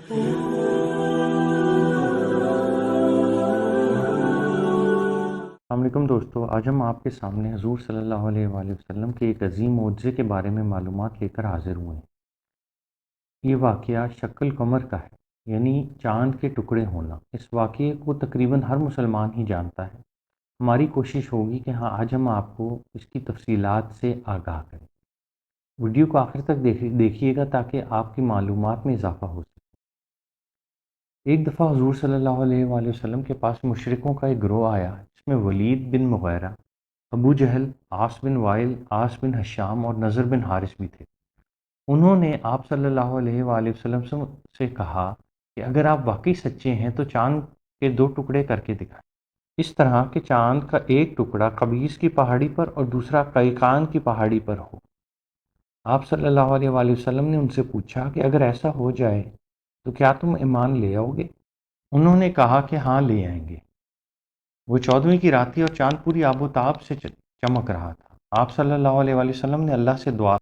السلام علیکم دوستو، آج ہم آپ کے سامنے حضور صلی اللہ علیہ وآلہ وسلم کے ایک عظیم معجزے کے بارے میں معلومات لے کر حاضر ہوئے ہیں۔ یہ واقعہ شق القمر کا ہے، یعنی چاند کے ٹکڑے ہونا۔ اس واقعے کو تقریباً ہر مسلمان ہی جانتا ہے۔ ہماری کوشش ہوگی کہ آج ہم آپ کو اس کی تفصیلات سے آگاہ کریں۔ ویڈیو کو آخر تک دیکھیے گا تاکہ آپ کی معلومات میں اضافہ ہو سکے۔ ایک دفعہ حضور صلی اللہ علیہ وآلہ وسلم کے پاس مشرکوں کا ایک گروہ آیا، جس میں ولید بن مغیرہ، ابو جہل، عاص بن وائل، عاص بن ہشام اور نضر بن حارث بھی تھے۔ انہوں نے آپ صلی اللہ علیہ وآلہ وسلم سے کہا کہ اگر آپ واقعی سچے ہیں تو چاند کے 2 ٹکڑے کر کے دکھائیں، اس طرح کہ چاند کا ایک ٹکڑا قبیس کی پہاڑی پر اور دوسرا قیقان کی پہاڑی پر ہو۔ آپ صلی اللہ علیہ وآلہ وسلم نے ان سے پوچھا کہ اگر ایسا ہو جائے تو کیا تم ایمان لے آؤ گے؟ انہوں نے کہا کہ ہاں، لے آئیں گے۔ وہ 14ویں کی رات تھی اور چاند پوری آب و تاب سے چمک رہا تھا۔ آپ صلی اللہ علیہ وآلہ وسلم نے اللہ سے دعا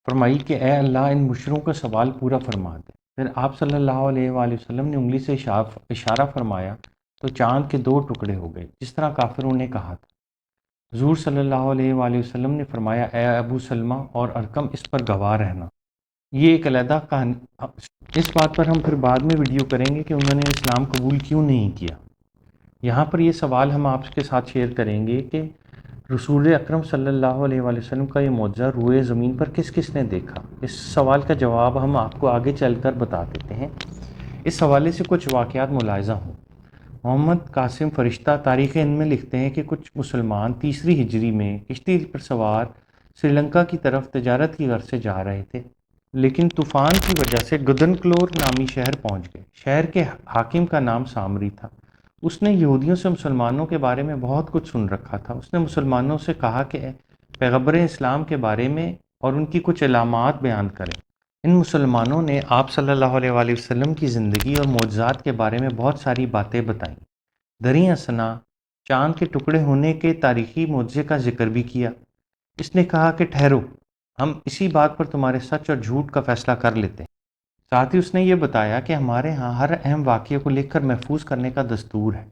فرمائی کہ اے اللہ، ان مشرکوں کا سوال پورا فرما دے۔ پھر آپ صلی اللہ علیہ وآلہ وسلم نے انگلی سے اشارہ فرمایا تو چاند کے 2 ٹکڑے ہو گئے، جس طرح کافروں نے کہا تھا۔ حضور صلی اللہ علیہ وآلہ وسلم نے فرمایا، اے ابو سلمہ اور ارقم، اس پر گواہ رہنا۔ یہ ایک علیحدہ کہانی، اس بات پر ہم پھر بعد میں ویڈیو کریں گے کہ انہوں نے اسلام قبول کیوں نہیں کیا۔ یہاں پر یہ سوال ہم آپ کے ساتھ شیئر کریں گے کہ رسول اکرم صلی اللہ علیہ وآلہ وسلم کا یہ معجزہ روئے زمین پر کس کس نے دیکھا؟ اس سوال کا جواب ہم آپ کو آگے چل کر بتا دیتے ہیں۔ اس حوالے سے کچھ واقعات ملاحظہ ہوں۔ محمد قاسم فرشتہ تاریخ ہند میں لکھتے ہیں کہ کچھ مسلمان 3 ہجری میں کشتی پر سوار سری لنکا کی طرف تجارت کی غرض سے جا رہے تھے، لیکن طوفان کی وجہ سے گدنکلور نامی شہر پہنچ گئے۔ شہر کے حاکم کا نام سامری تھا۔ اس نے یہودیوں سے مسلمانوں کے بارے میں بہت کچھ سن رکھا تھا۔ اس نے مسلمانوں سے کہا کہ پیغمبر اسلام کے بارے میں اور ان کی کچھ علامات بیان کریں۔ ان مسلمانوں نے آپ صلی اللہ علیہ وآلہ وسلم کی زندگی اور معجزات کے بارے میں بہت ساری باتیں بتائیں۔ دریں اثنا چاند کے ٹکڑے ہونے کے تاریخی معجزے کا ذکر بھی کیا۔ اس نے کہا کہ ٹھہرو، ہم اسی بات پر تمہارے سچ اور جھوٹ کا فیصلہ کر لیتے ہیں۔ ساتھ ہی اس نے یہ بتایا کہ ہمارے ہاں ہر اہم واقعے کو لکھ کر محفوظ کرنے کا دستور ہے۔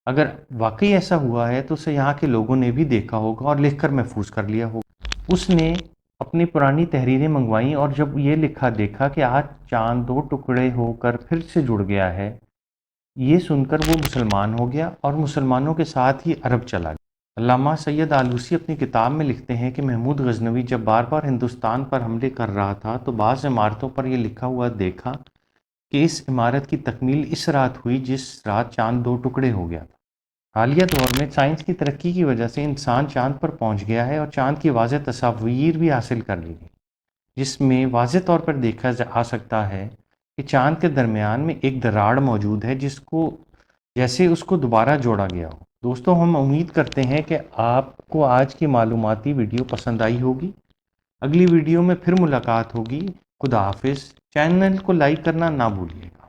اگر واقعی ایسا ہوا ہے تو اسے یہاں کے لوگوں نے بھی دیکھا ہوگا اور لکھ کر محفوظ کر لیا ہوگا۔ اس نے اپنی پرانی تحریریں منگوائیں اور جب یہ لکھا دیکھا کہ آج چاند 2 ٹکڑے ہو کر پھر سے جڑ گیا ہے، یہ سن کر وہ مسلمان ہو گیا اور مسلمانوں کے ساتھ ہی عرب چلا گیا۔ علامہ سید آلوسی اپنی کتاب میں لکھتے ہیں کہ محمود غزنوی جب بار بار ہندوستان پر حملے کر رہا تھا تو بعض عمارتوں پر یہ لکھا ہوا دیکھا کہ اس عمارت کی تکمیل اس رات ہوئی جس رات چاند 2 ٹکڑے ہو گیا تھا۔ حالیہ دور میں سائنس کی ترقی کی وجہ سے انسان چاند پر پہنچ گیا ہے اور چاند کی واضح تصاویر بھی حاصل کر لی گئی، جس میں واضح طور پر دیکھا جا سکتا ہے کہ چاند کے درمیان میں ایک دراڑ موجود ہے جیسے اس کو دوبارہ جوڑا گیا ہو۔ دوستوں، ہم امید کرتے ہیں کہ آپ کو آج کی معلوماتی ویڈیو پسند آئی ہوگی۔ اگلی ویڈیو میں پھر ملاقات ہوگی۔ خدا حافظ۔ چینل کو لائک کرنا نہ بھولیے گا۔